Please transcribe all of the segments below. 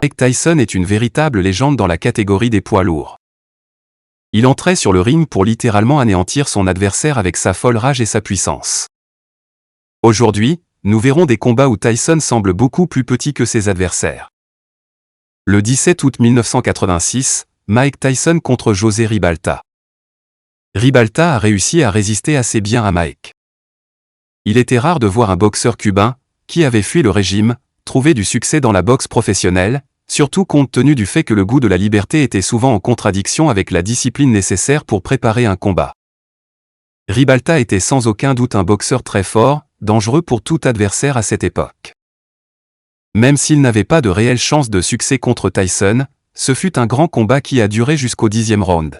Mike Tyson est une véritable légende dans la catégorie des poids lourds. Il entrait sur le ring pour littéralement anéantir son adversaire avec sa folle rage et sa puissance. Aujourd'hui, nous verrons des combats où Tyson semble beaucoup plus petit que ses adversaires. Le 17 août 1986, Mike Tyson contre José Ribalta. Ribalta a réussi à résister assez bien à Mike. Il était rare de voir un boxeur cubain, qui avait fui le régime, trouver du succès dans la boxe professionnelle, surtout compte tenu du fait que le goût de la liberté était souvent en contradiction avec la discipline nécessaire pour préparer un combat. Ribalta était sans aucun doute un boxeur très fort, dangereux pour tout adversaire à cette époque. Même s'il n'avait pas de réelle chance de succès contre Tyson, ce fut un grand combat qui a duré jusqu'au 10e round.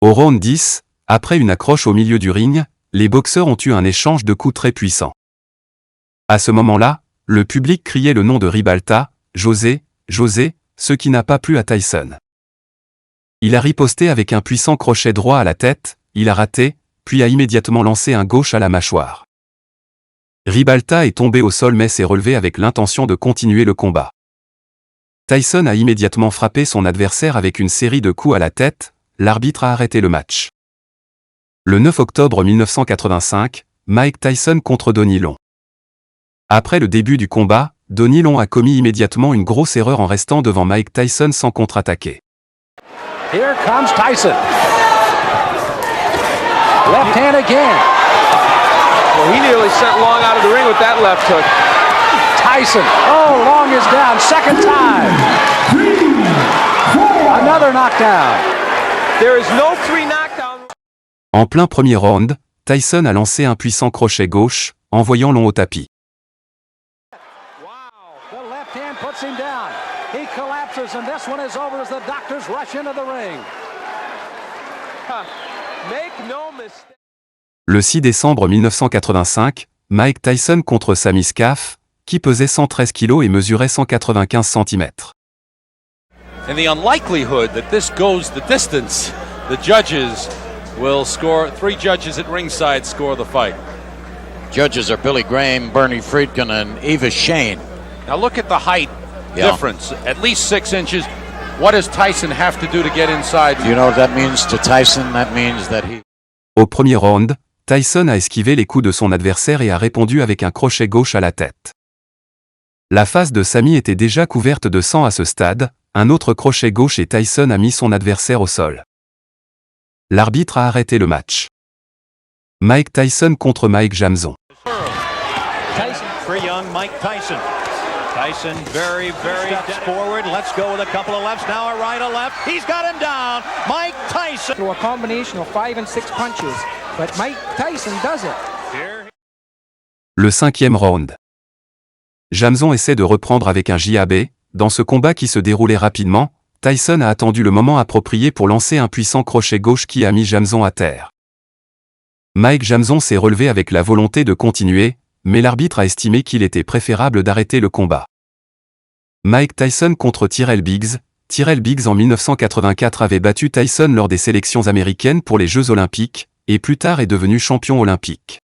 Au round 10, après une accroche au milieu du ring, les boxeurs ont eu un échange de coups très puissants. À ce moment-là, le public criait le nom de Ribalta, José, José, ce qui n'a pas plu à Tyson. Il a riposté avec un puissant crochet droit à la tête, il a raté, puis a immédiatement lancé un gauche à la mâchoire. Ribalta est tombé au sol mais s'est relevé avec l'intention de continuer le combat. Tyson a immédiatement frappé son adversaire avec une série de coups à la tête, l'arbitre a arrêté le match. Le 9 octobre 1985, Mike Tyson contre Donnie Long. Après le début du combat, Donnie Long a commis immédiatement une grosse erreur en restant devant Mike Tyson sans contre-attaquer. Here comes Tyson. Left hand again. Well, he nearly sent Long out of the ring with that left hook. Tyson. Oh, Long is down. Second time. Another knockdown. There is no three knockdown. En plein premier round, Tyson a lancé un puissant crochet gauche, envoyant Long au tapis. Wow. The left hand puts him down. He collapses and this one is over as the doctors rush into the ring. Make no mistake. Le 6 décembre 1985, Mike Tyson contre Sammy Scaff, qui pesait 113 kg et mesurait 195 cm. In the unlikelihood that this goes the distance, the judges will score. 3 judges at ringside score the fight. Judges are Billy Graham, Bernie Friedkin, and Eva Shane. Now look at the height difference, at least 6 inches. What does Tyson have to do to get inside? You know what that means to Tyson? That means that he... Au premier round, Tyson a esquivé les coups de son adversaire et a répondu avec un crochet gauche à la tête. La face de Sammy était déjà couverte de sang à ce stade, un autre crochet gauche et Tyson a mis son adversaire au sol. L'arbitre a arrêté le match. Mike Tyson contre Mike Jamzon. Tyson for young Mike Tyson. Tyson very steps forward. Let's go with a couple of lefts. Now a right, a left. He's got him down. Mike Tyson. Through a combination of 5 and 6 punches, but Mike Tyson does it. Le 5e round. Jamzon essaie de reprendre avec un JAB. Dans ce combat qui se déroulait rapidement, Tyson a attendu le moment approprié pour lancer un puissant crochet gauche qui a mis Jamzon à terre. Mike Jamzon s'est relevé avec la volonté de continuer, mais l'arbitre a estimé qu'il était préférable d'arrêter le combat. Mike Tyson contre Tyrell Biggs. Tyrell Biggs en 1984 avait battu Tyson lors des sélections américaines pour les Jeux Olympiques, et plus tard est devenu champion olympique.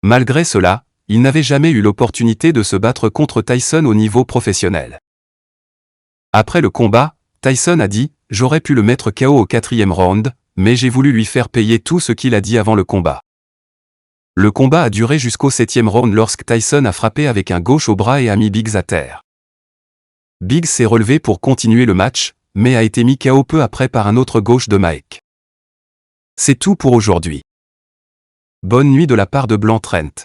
Malgré cela, il n'avait jamais eu l'opportunité de se battre contre Tyson au niveau professionnel. Après le combat, Tyson a dit « J'aurais pu le mettre KO au 4e round, mais j'ai voulu lui faire payer tout ce qu'il a dit avant le combat. » Le combat a duré jusqu'au 7e round lorsque Tyson a frappé avec un gauche au bras et a mis Biggs à terre. Biggs s'est relevé pour continuer le match, mais a été mis KO peu après par un autre gauche de Mike. C'est tout pour aujourd'hui. Bonne nuit de la part de Blanc Trent.